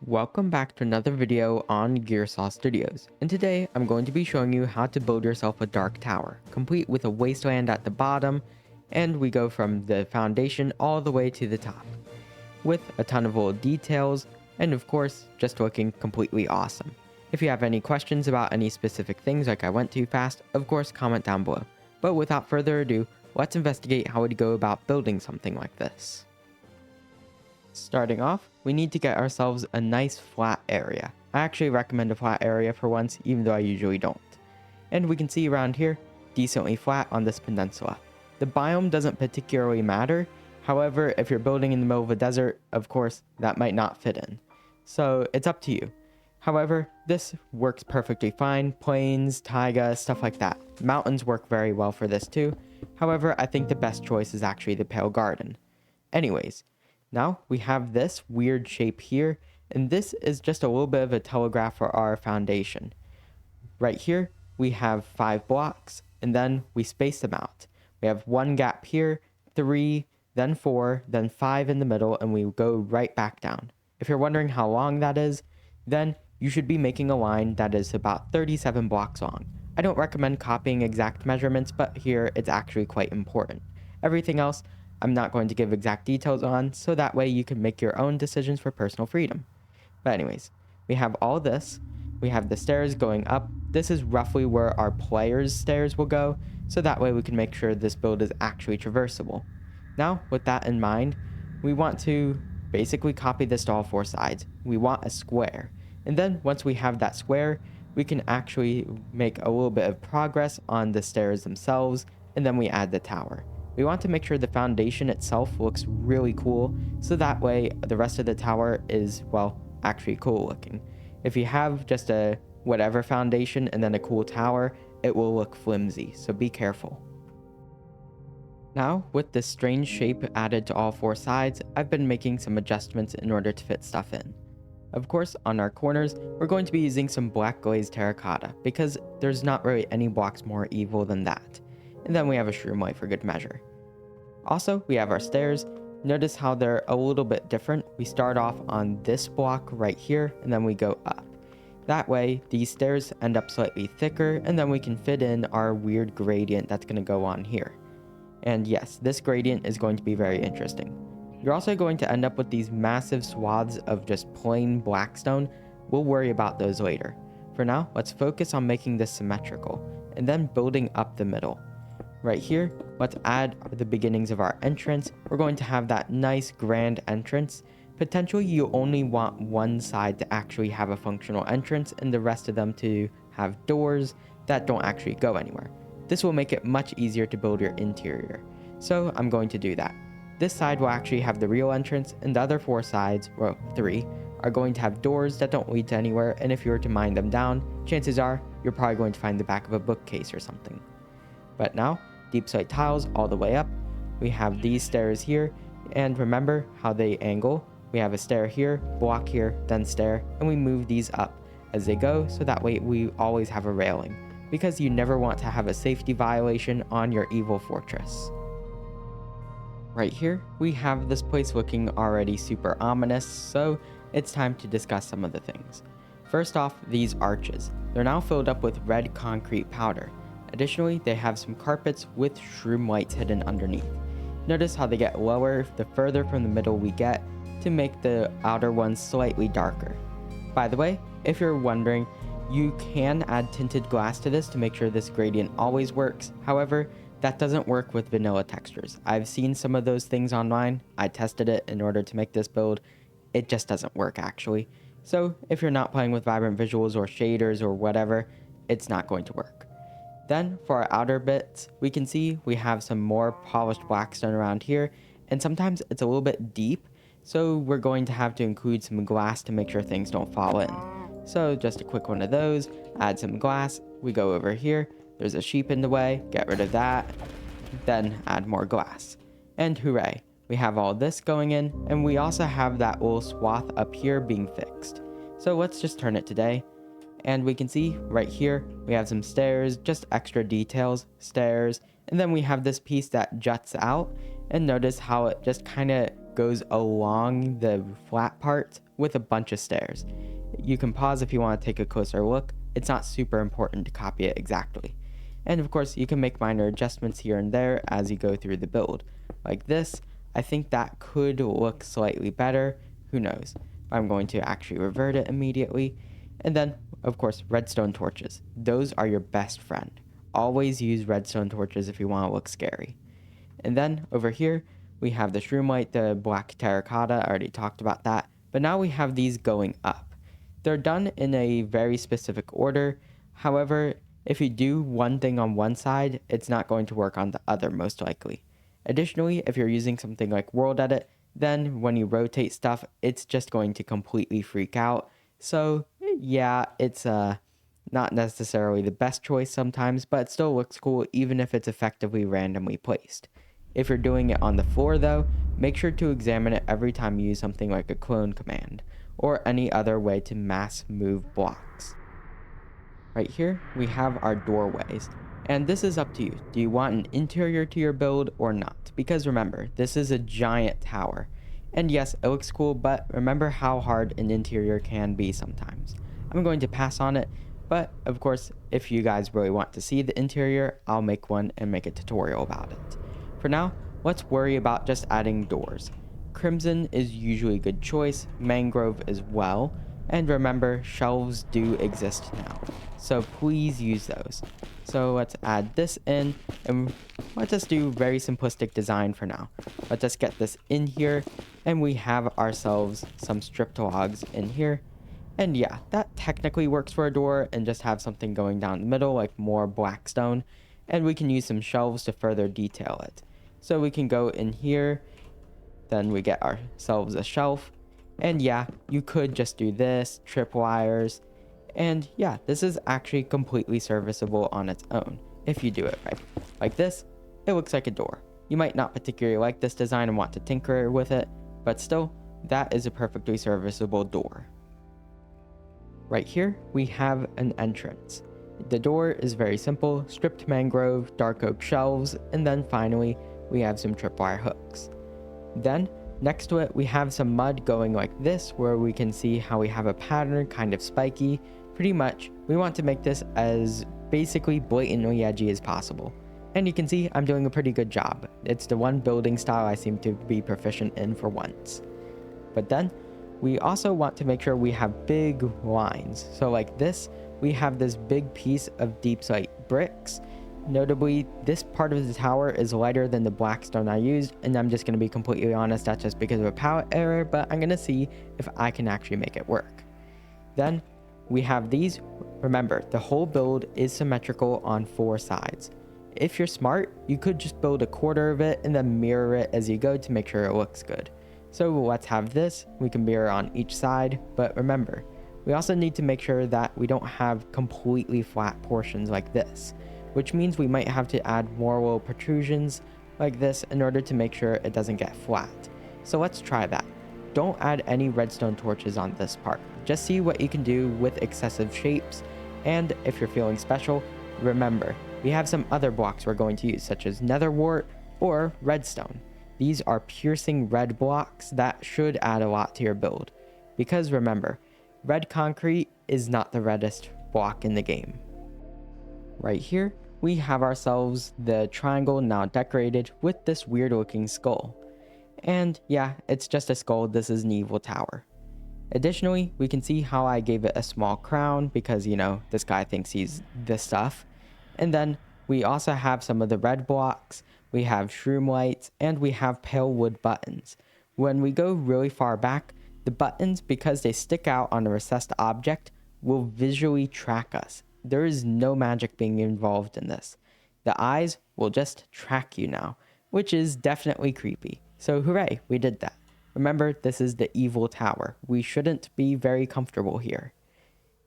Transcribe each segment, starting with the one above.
Welcome back to another video on Gearsaw Studios, and today I'm going to be showing you how to build yourself a dark tower, complete with a wasteland at the bottom, and we go from the foundation all the way to the top, with a ton of little details, and of course, just looking completely awesome. If you have any questions about any specific things like I went too fast, of course comment down below. But without further ado, let's investigate how we'd go about building something like this. Starting off, we need to get ourselves a nice flat area. I actually recommend a flat area for once, even though I usually don't. And we can see around here, decently flat on this peninsula. The biome doesn't particularly matter, however, if you're building in the middle of a desert, of course, that might not fit in. So it's up to you. However, this works perfectly fine, plains, taiga, stuff like that. Mountains work very well for this too, however, I think the best choice is actually the pale garden. Anyways, now we have this weird shape here, and this is just a little bit of a telegraph for our foundation. Right here, we have 5 blocks, and then we space them out. We have 1 gap here, 3, then 4, then 5 in the middle, and we go right back down. If you're wondering how long that is, then you should be making a line that is about 37 blocks long. I don't recommend copying exact measurements, but here it's actually quite important. Everything else, I'm not going to give exact details on, so that way you can make your own decisions for personal freedom. But anyways, we have all this. We have the stairs going up. This is roughly where our player's stairs will go, so that way we can make sure this build is actually traversable. Now, with that in mind, we want to basically copy this to all 4 sides. We want a square. And then once we have that square, we can actually make a little bit of progress on the stairs themselves, and then we add the tower. We want to make sure the foundation itself looks really cool, so that way the rest of the tower is, well, actually cool looking. If you have just a whatever foundation and then a cool tower, it will look flimsy, so be careful. Now, with this strange shape added to all 4 sides, I've been making some adjustments in order to fit stuff in. Of course, on our corners, we're going to be using some black glazed terracotta, because there's not really any blocks more evil than that. And then we have a shroom light for good measure. Also, we have our stairs. Notice how they're a little bit different. We start off on this block right here, and then we go up. That way, these stairs end up slightly thicker, and then we can fit in our weird gradient that's going to go on here. And yes, this gradient is going to be very interesting. You're also going to end up with these massive swaths of just plain black stone. We'll worry about those later. For now, let's focus on making this symmetrical, and then building up the middle. Right here, let's add the beginnings of our entrance. We're going to have that nice grand entrance. Potentially, you only want one side to actually have a functional entrance and the rest of them to have doors that don't actually go anywhere. This will make it much easier to build your interior. So I'm going to do that. This side will actually have the real entrance, and the other 4 sides, well 3, are going to have doors that don't lead to anywhere, and if you were to mine them down, chances are you're probably going to find the back of a bookcase or something. But now, deep slate tiles all the way up. We have these stairs here, and remember how they angle. We have a stair here, block here, then stair, and we move these up as they go, so that way we always have a railing, because you never want to have a safety violation on your evil fortress. Right here, we have this place looking already super ominous, so it's time to discuss some of the things. First off, these arches. They're now filled up with red concrete powder. Additionally, they have some carpets with shroom lights hidden underneath. Notice how they get lower the further from the middle we get to make the outer ones slightly darker. By the way, if you're wondering, you can add tinted glass to this to make sure this gradient always works. However, that doesn't work with vanilla textures. I've seen some of those things online. I tested it in order to make this build. It just doesn't work actually. So if you're not playing with vibrant visuals or shaders or whatever, it's not going to work. Then for our outer bits, we can see we have some more polished blackstone around here, and sometimes it's a little bit deep, so we're going to have to include some glass to make sure things don't fall in. So just a quick one of those, add some glass, we go over here, there's a sheep in the way, get rid of that, then add more glass. And hooray, we have all this going in, and we also have that little swath up here being fixed. So let's just turn it to day. And we can see right here, we have some stairs, just extra details, stairs, and then we have this piece that juts out, and notice how it just kind of goes along the flat part with a bunch of stairs. You can pause if you want to take a closer look. It's not super important to copy it exactly. And of course, you can make minor adjustments here and there as you go through the build. Like this, I think that could look slightly better. Who knows? I'm going to actually revert it immediately. And then, of course, redstone torches. Those are your best friend. Always use redstone torches if you want to look scary. And then over here, we have the shroom light, the black terracotta. I already talked about that. But now we have these going up. They're done in a very specific order. However, if you do one thing on one side, it's not going to work on the other most likely. Additionally, if you're using something like World Edit, then when you rotate stuff, it's just going to completely freak out. So yeah, it's not necessarily the best choice sometimes, but it still looks cool even if it's effectively randomly placed. If you're doing it on the floor though, make sure to examine it every time you use something like a clone command, or any other way to mass move blocks. Right here, we have our doorways, and this is up to you. Do you want an interior to your build or not? Because remember, this is a giant tower. And yes, it looks cool, but remember how hard an interior can be sometimes. I'm going to pass on it, but of course, if you guys really want to see the interior, I'll make one and make a tutorial about it. For now, let's worry about just adding doors. Crimson is usually a good choice, mangrove as well, and remember, shelves do exist now, so please use those. So let's add this in, and let's just do very simplistic design for now. Let's just get this in here, and we have ourselves some stripped logs in here. And yeah, that technically works for a door, and just have something going down the middle, like more black stone, and we can use some shelves to further detail it. So we can go in here, then we get ourselves a shelf. And yeah, you could just do this, tripwires, and yeah, this is actually completely serviceable on its own, if you do it right. Like this, it looks like a door. You might not particularly like this design and want to tinker with it, but still, that is a perfectly serviceable door. Right here, we have an entrance. The door is very simple, stripped mangrove, dark oak shelves, and then finally, we have some tripwire hooks. Then, next to it, we have some mud going like this, where we can see how we have a pattern, kind of spiky. Pretty much, we want to make this as basically blatantly edgy as possible. And you can see I'm doing a pretty good job. It's the one building style I seem to be proficient in for once. But then, we also want to make sure we have big lines. So like this, we have this big piece of deep slate bricks. Notably, this part of the tower is lighter than the black stone I used, and I'm just going to be completely honest, that's just because of a palette error, but I'm going to see if I can actually make it work. Then, we have these. Remember, the whole build is symmetrical on 4 sides. If you're smart, you could just build a quarter of it and then mirror it as you go to make sure it looks good. So let's have this, we can mirror on each side, but remember, we also need to make sure that we don't have completely flat portions like this, which means we might have to add more little protrusions like this in order to make sure it doesn't get flat. So let's try that. Don't add any redstone torches on this part. Just see what you can do with excessive shapes, and if you're feeling special, remember, we have some other blocks we're going to use, such as nether wart or redstone. These are piercing red blocks that should add a lot to your build, because remember, red concrete is not the reddest block in the game. Right here, we have ourselves the triangle now decorated with this weird looking skull. And yeah, it's just a skull, this is an evil tower. Additionally, we can see how I gave it a small crown because, you know, this guy thinks he's this stuff. And then we also have some of the red blocks, we have shroom lights, and we have pale wood buttons. When we go really far back, the buttons, because they stick out on a recessed object, will visually track us. There is no magic being involved in this. The eyes will just track you now, which is definitely creepy. So hooray, we did that. Remember, this is the evil tower. We shouldn't be very comfortable here.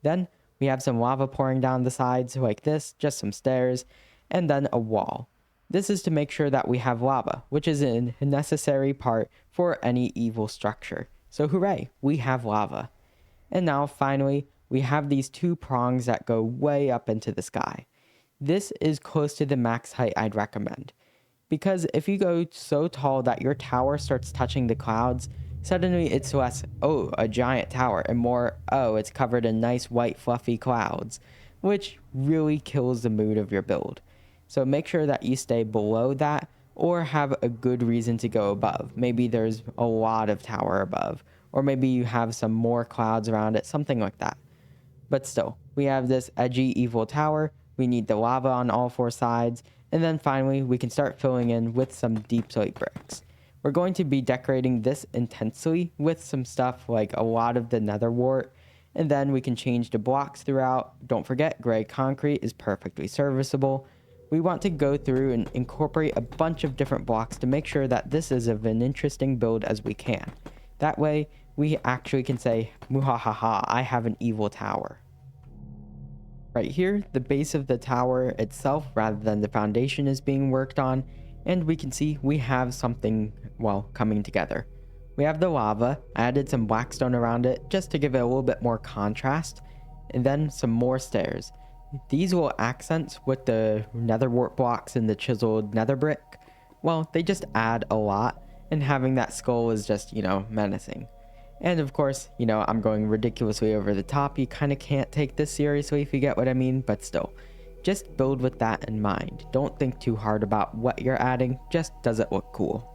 Then we have some lava pouring down the sides like this, just some stairs, and then a wall. This is to make sure that we have lava, which is a necessary part for any evil structure. So hooray, we have lava. And now finally, we have these 2 prongs that go way up into the sky. This is close to the max height I'd recommend. Because if you go so tall that your tower starts touching the clouds, suddenly it's less, oh, a giant tower, and more, oh, it's covered in nice white fluffy clouds, which really kills the mood of your build. So make sure that you stay below that or have a good reason to go above. Maybe there's a lot of tower above, or maybe you have some more clouds around it, something like that. But still, we have this edgy evil tower, we need the lava on all four sides, and then finally we can start filling in with some deep slate bricks. We're going to be decorating this intensely with some stuff like a lot of the nether wart, and then we can change the blocks throughout. Don't forget, gray concrete is perfectly serviceable. We want to go through and incorporate a bunch of different blocks to make sure that this is of an interesting build as we can. That way, we actually can say, muhahaha, I have an evil tower. Right here, the base of the tower itself rather than the foundation is being worked on, and we can see we have something, well, coming together. We have the lava, I added some blackstone around it just to give it a little bit more contrast, and then some more stairs. These little accents with the nether wart blocks and the chiseled nether brick, well, they just add a lot, and having that skull is just, menacing. And of course, I'm going ridiculously over the top. You kind of can't take this seriously if you get what I mean, but still, just build with that in mind. Don't think too hard about what you're adding, just does it look cool.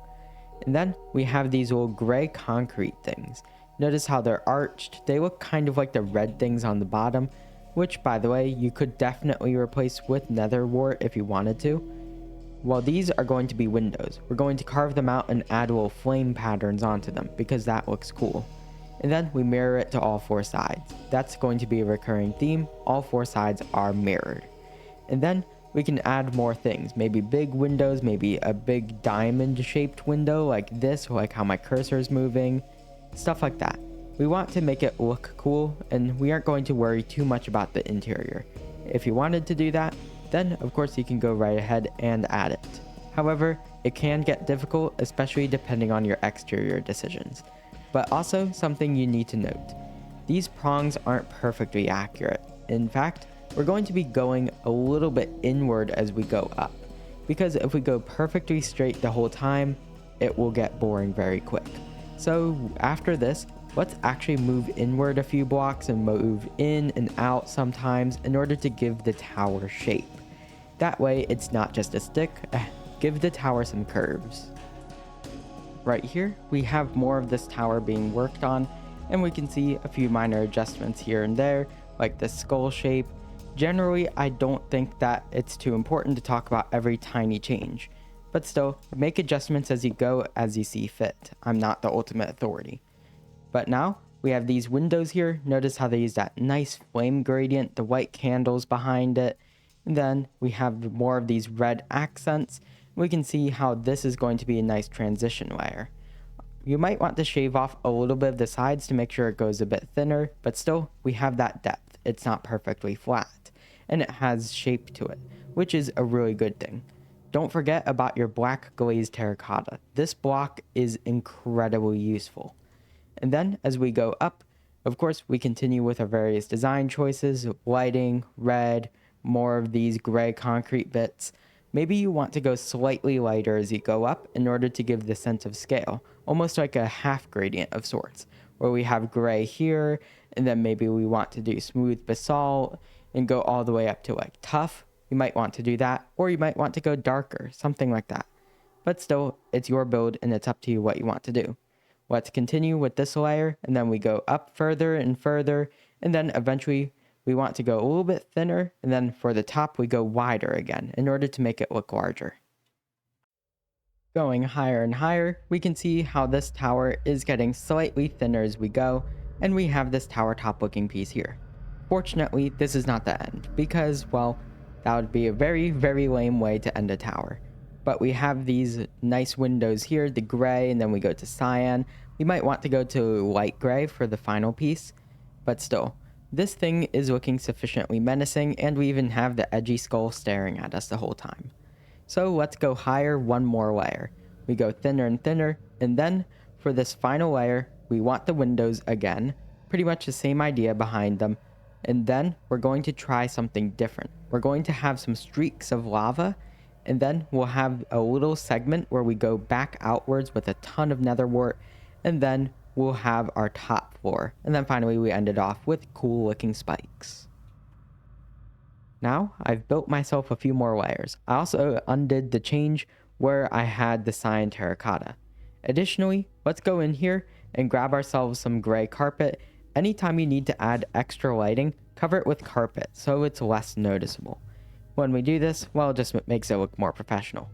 And then we have these little gray concrete things. Notice how they're arched. They look kind of like the red things on the bottom, which by the way, you could definitely replace with nether wart if you wanted to. Well, these are going to be windows. We're going to carve them out and add little flame patterns onto them because that looks cool. And then we mirror it to all four sides. That's going to be a recurring theme. All four sides are mirrored. And then we can add more things. Maybe big windows, maybe a big diamond shaped window like this, like how my cursor is moving, stuff like that. We want to make it look cool, and we aren't going to worry too much about the interior. If you wanted to do that, then of course you can go right ahead and add it. However, it can get difficult, especially depending on your exterior decisions. But also something you need to note. These prongs aren't perfectly accurate. In fact, we're going to be going a little bit inward as we go up. Because if we go perfectly straight the whole time, it will get boring very quick. So after this, let's actually move inward a few blocks and move in and out sometimes in order to give the tower shape. That way it's not just a stick, give the tower some curves. Right here, we have more of this tower being worked on, and we can see a few minor adjustments here and there, like the skull shape. Generally, I don't think that it's too important to talk about every tiny change, but still, make adjustments as you go as you see fit. I'm not the ultimate authority. But now, we have these windows here. Notice how they use that nice flame gradient, the white candles behind it. And then we have more of these red accents. We can see how this is going to be a nice transition layer. You might want to shave off a little bit of the sides to make sure it goes a bit thinner, but still, we have that depth. It's not perfectly flat, and it has shape to it, which is a really good thing. Don't forget about your black glazed terracotta. This block is incredibly useful. And then as we go up, of course, we continue with our various design choices, lighting, red, more of these gray concrete bits. Maybe you want to go slightly lighter as you go up in order to give the sense of scale, almost like a half gradient of sorts, where we have gray here, and then maybe we want to do smooth basalt and go all the way up to like tough. You might want to do that, or you might want to go darker, something like that. But still, it's your build and it's up to you what you want to do. Let's continue with this layer, and then we go up further and further, and then eventually we want to go a little bit thinner, and then for the top we go wider again in order to make it look larger. Going higher and higher, we can see how this tower is getting slightly thinner as we go, and we have this tower top looking piece here. Fortunately, this is not the end, because, well, that would be a very, very lame way to end a tower. But we have these nice windows here, the gray, and then we go to cyan. We might want to go to light gray for the final piece, but still, this thing is looking sufficiently menacing, and we even have the edgy skull staring at us the whole time. So let's go higher one more layer. We go thinner and thinner, and then for this final layer, we want the windows again, pretty much the same idea behind them, and then we're going to try something different. We're going to have some streaks of lava, And then we'll have a little segment where we go back outwards with a ton of nether wart. And then we'll have our top floor. And then finally we ended off with cool looking spikes. Now I've built myself a few more layers. I also undid the change where I had the cyan terracotta. Additionally, let's go in here and grab ourselves some gray carpet. Anytime you need to add extra lighting, cover it with carpet so it's less noticeable. When we do this, well, it just makes it look more professional.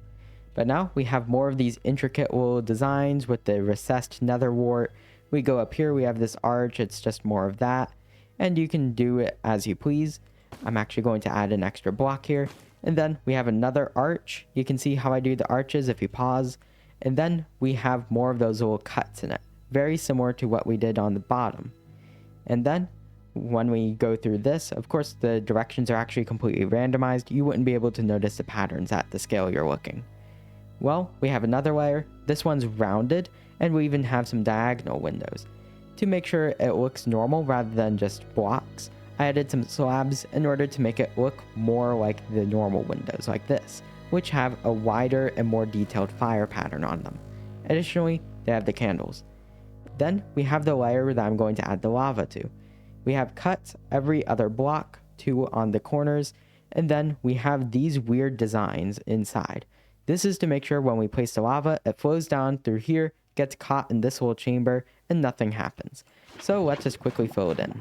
But now we have more of these intricate little designs with the recessed nether wart. We go up here, we have this arch, it's just more of that. And you can do it as you please. I'm actually going to add an extra block here. And then we have another arch. You can see how I do the arches if you pause. And then we have more of those little cuts in it. Very similar to what we did on the bottom. And then when we go through this, of course the directions are actually completely randomized. You wouldn't be able to notice the patterns at the scale you're looking. Well, we have another layer. This one's rounded, and we even have some diagonal windows. To make sure it looks normal rather than just blocks, I added some slabs in order to make it look more like the normal windows like this, which have a wider and more detailed fire pattern on them. Additionally, they have the candles. Then we have the layer that I'm going to add the lava to. We have cuts every other block, 2 on the corners, and then we have these weird designs inside. This is to make sure when we place the lava, it flows down through here, gets caught in this little chamber, and nothing happens. So let's just quickly fill it in.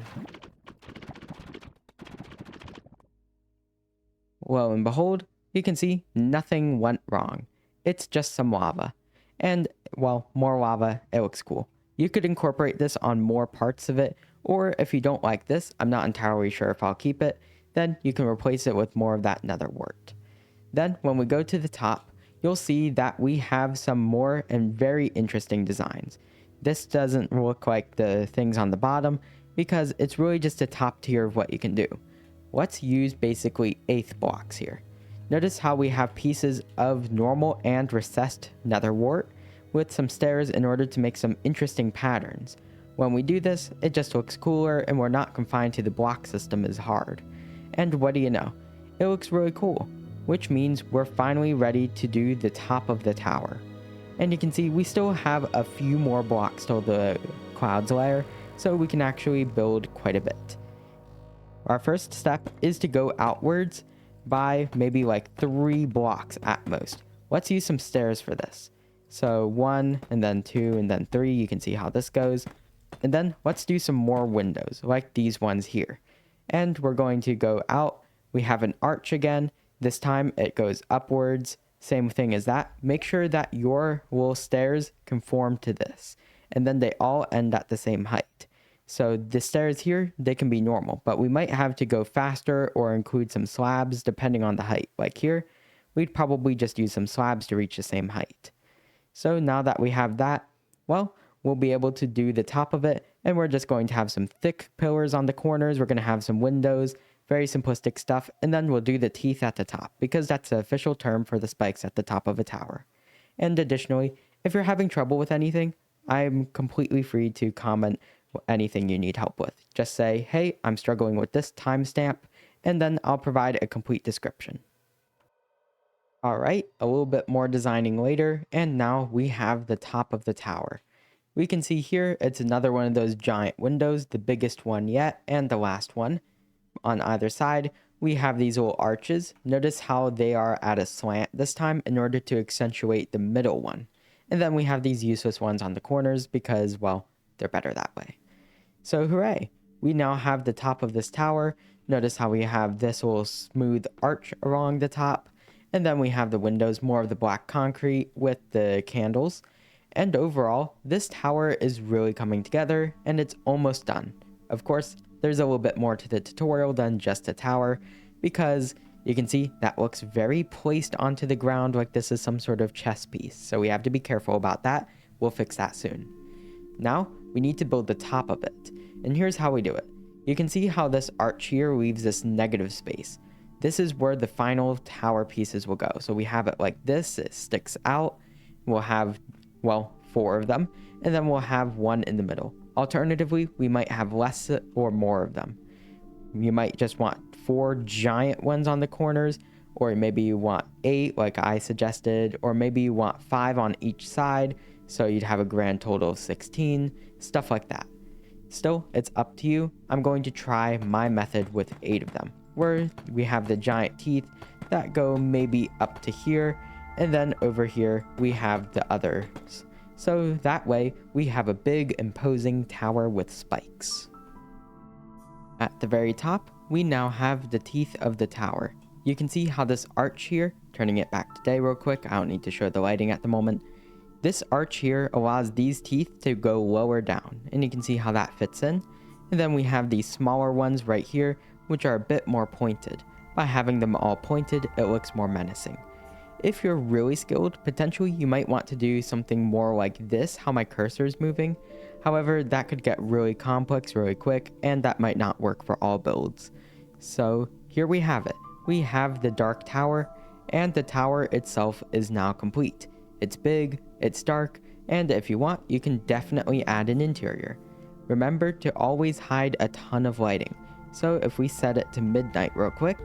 Lo and behold, you can see nothing went wrong. It's just some lava. And, well, more lava, it looks cool. You could incorporate this on more parts of it, or if you don't like this, I'm not entirely sure if I'll keep it, then you can replace it with more of that nether wart. Then when we go to the top, you'll see that we have some more and very interesting designs. This doesn't look like the things on the bottom because it's really just a top tier of what you can do. Let's use basically 8th blocks here. Notice how we have pieces of normal and recessed nether wart with some stairs in order to make some interesting patterns. When we do this, it just looks cooler and we're not confined to the block system as hard. And what do you know? It looks really cool, which means we're finally ready to do the top of the tower. And you can see we still have a few more blocks till the clouds layer, so we can actually build quite a bit. Our first step is to go outwards by maybe like 3 blocks at most. Let's use some stairs for this. So 1 and then 2 and then 3, you can see how this goes. And then let's do some more windows like these ones here. And we're going to go out. We have an arch again. This time it goes upwards. Same thing as that. Make sure that your little stairs conform to this. And then they all end at the same height. So the stairs here, they can be normal, but we might have to go faster or include some slabs depending on the height. Like here, we'd probably just use some slabs to reach the same height. So now that we have that, well, we'll be able to do the top of it, and we're just going to have some thick pillars on the corners. We're going to have some windows, very simplistic stuff, and then we'll do the teeth at the top, because that's the official term for the spikes at the top of a tower. And additionally, if you're having trouble with anything, I'm completely free to comment anything you need help with. Just say, hey, I'm struggling with this timestamp, and then I'll provide a complete description. Alright, a little bit more designing later, and now we have the top of the tower. We can see here, it's another one of those giant windows, the biggest one yet, and the last one. On either side, we have these little arches. Notice how they are at a slant this time in order to accentuate the middle one. And then we have these useless ones on the corners because, well, they're better that way. So hooray! We now have the top of this tower. Notice how we have this little smooth arch along the top. And then we have the windows, more of the black concrete with the candles. And overall, this tower is really coming together and it's almost done. Of course, there's a little bit more to the tutorial than just a tower because you can see that looks very placed onto the ground like this is some sort of chess piece. So we have to be careful about that. We'll fix that soon. Now, we need to build the top of it. And here's how we do it. You can see how this arch here leaves this negative space. This is where the final tower pieces will go. So we have it like this, it sticks out. We'll have, well, 4 of them, and then we'll have 1 in the middle. Alternatively, we might have less or more of them. You might just want 4 giant ones on the corners, or maybe you want 8 like I suggested, or maybe you want 5 on each side, so you'd have a grand total of 16, stuff like that. Still, it's up to you. I'm going to try my method with 8 of them, where we have the giant teeth that go maybe up to here, and then over here we have the others. So that way we have a big imposing tower with spikes. At the very top, we now have the teeth of the tower. You can see how this arch here, turning it back to day real quick, I don't need to show the lighting at the moment. This arch here allows these teeth to go lower down, and you can see how that fits in. And then we have these smaller ones right here, which are a bit more pointed. By having them all pointed, it looks more menacing. If you're really skilled, potentially you might want to do something more like this, how my cursor is moving. However, that could get really complex really quick, and that might not work for all builds. So here we have it. We have the dark tower, and the tower itself is now complete. It's big, it's dark, and if you want, you can definitely add an interior. Remember to always hide a ton of lighting. So if we set it to midnight real quick,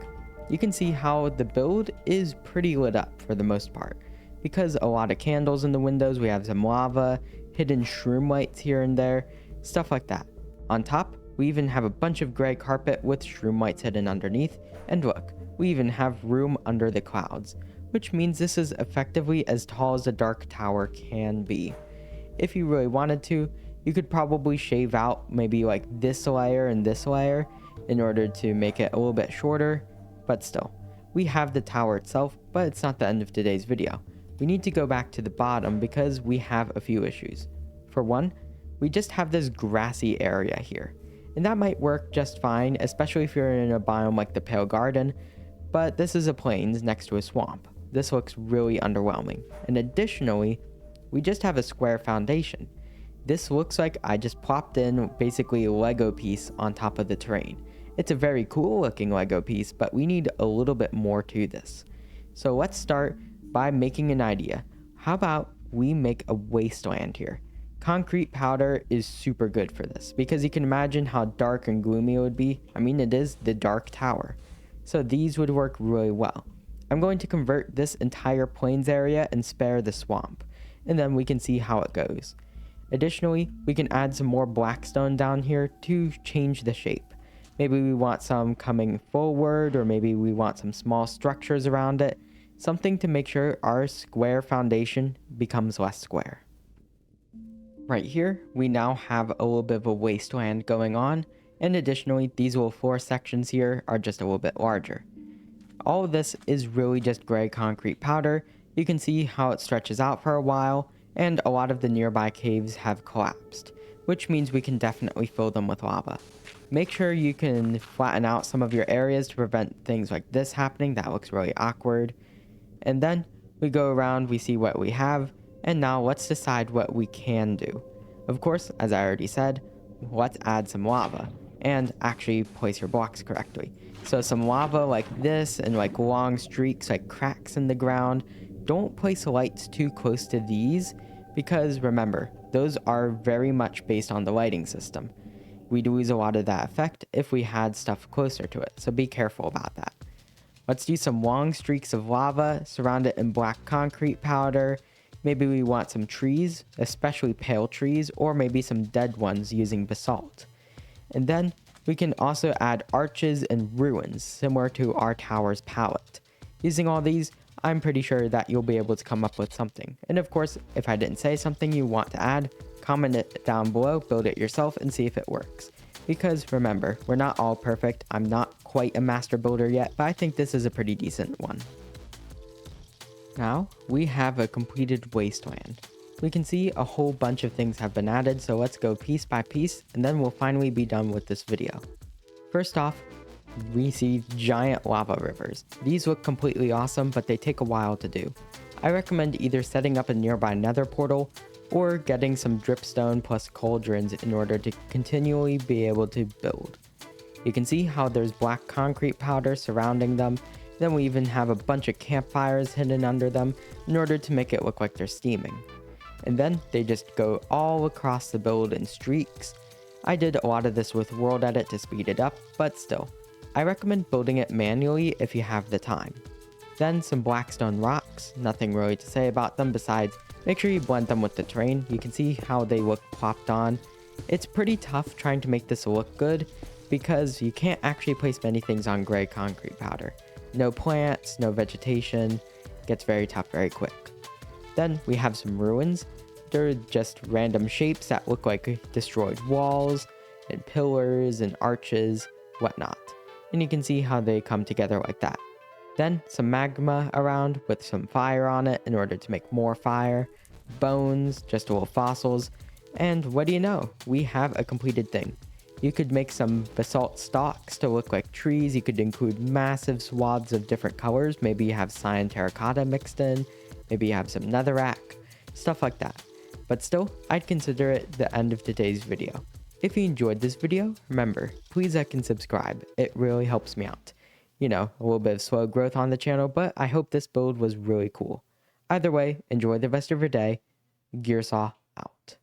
you can see how the build is pretty lit up for the most part. Because a lot of candles in the windows, we have some lava, hidden shroom lights here and there, stuff like that. On top, we even have a bunch of gray carpet with shroom lights hidden underneath, and look, we even have room under the clouds, which means this is effectively as tall as a dark tower can be. If you really wanted to, you could probably shave out maybe like this layer and this layer in order to make it a little bit shorter. But still, we have the tower itself, but it's not the end of today's video. We need to go back to the bottom because we have a few issues. For one, we just have this grassy area here, and that might work just fine, especially if you're in a biome like the Pale Garden, but this is a plains next to a swamp. This looks really underwhelming. And additionally, we just have a square foundation. This looks like I just plopped in basically a Lego piece on top of the terrain. It's a very cool looking Lego piece, but we need a little bit more to this. So let's start by making an idea. How about we make a wasteland here? Concrete powder is super good for this because you can imagine how dark and gloomy it would be. I mean, it is the dark tower. So these would work really well. I'm going to convert this entire plains area and spare the swamp, and then we can see how it goes. Additionally, we can add some more blackstone down here to change the shape. Maybe we want some coming forward, or maybe we want some small structures around it. Something to make sure our square foundation becomes less square. Right here, we now have a little bit of a wasteland going on, and additionally, these little floor sections here are just a little bit larger. All of this is really just gray concrete powder. You can see how it stretches out for a while, and a lot of the nearby caves have collapsed, which means we can definitely fill them with lava. Make sure you can flatten out some of your areas to prevent things like this happening. That looks really awkward. And then we go around, we see what we have, and now let's decide what we can do. Of course, as I already said, let's add some lava and actually place your blocks correctly. So some lava like this and like long streaks, like cracks in the ground. Don't place lights too close to these because remember, those are very much based on the lighting system. We'd lose a lot of that effect if we had stuff closer to it, so be careful about that. Let's do some long streaks of lava, surround it in black concrete powder. Maybe we want some trees, especially pale trees, or maybe some dead ones using basalt. And then we can also add arches and ruins, similar to our tower's palette. Using all these, I'm pretty sure that you'll be able to come up with something. And of course, if I didn't say something you want to add, comment it down below, build it yourself, and see if it works. Because remember, we're not all perfect. I'm not quite a master builder yet, but I think this is a pretty decent one. Now, we have a completed wasteland. We can see a whole bunch of things have been added, so let's go piece by piece, and then we'll finally be done with this video. First off, we see giant lava rivers. These look completely awesome, but they take a while to do. I recommend either setting up a nearby nether portal, or getting some dripstone plus cauldrons in order to continually be able to build. You can see how there's black concrete powder surrounding them, then we even have a bunch of campfires hidden under them in order to make it look like they're steaming. And then they just go all across the build in streaks. I did a lot of this with World Edit to speed it up, but still, I recommend building it manually if you have the time. Then some blackstone rocks, nothing really to say about them besides make sure you blend them with the terrain. You can see how they look plopped on. It's pretty tough trying to make this look good because you can't actually place many things on gray concrete powder. No plants, no vegetation, gets very tough very quick. Then we have some ruins. They're just random shapes that look like destroyed walls and pillars and arches, whatnot. And you can see how they come together like that. Then some magma around with some fire on it in order to make more fire. Bones, just little fossils. And what do you know? We have a completed thing. You could make some basalt stalks to look like trees. You could include massive swaths of different colors. Maybe you have cyan terracotta mixed in. Maybe you have some netherrack. Stuff like that. But still, I'd consider it the end of today's video. If you enjoyed this video, remember, please like and subscribe. It really helps me out. You know, a little bit of slow growth on the channel, but I hope this build was really cool. Either way, enjoy the rest of your day. Gearsaw out.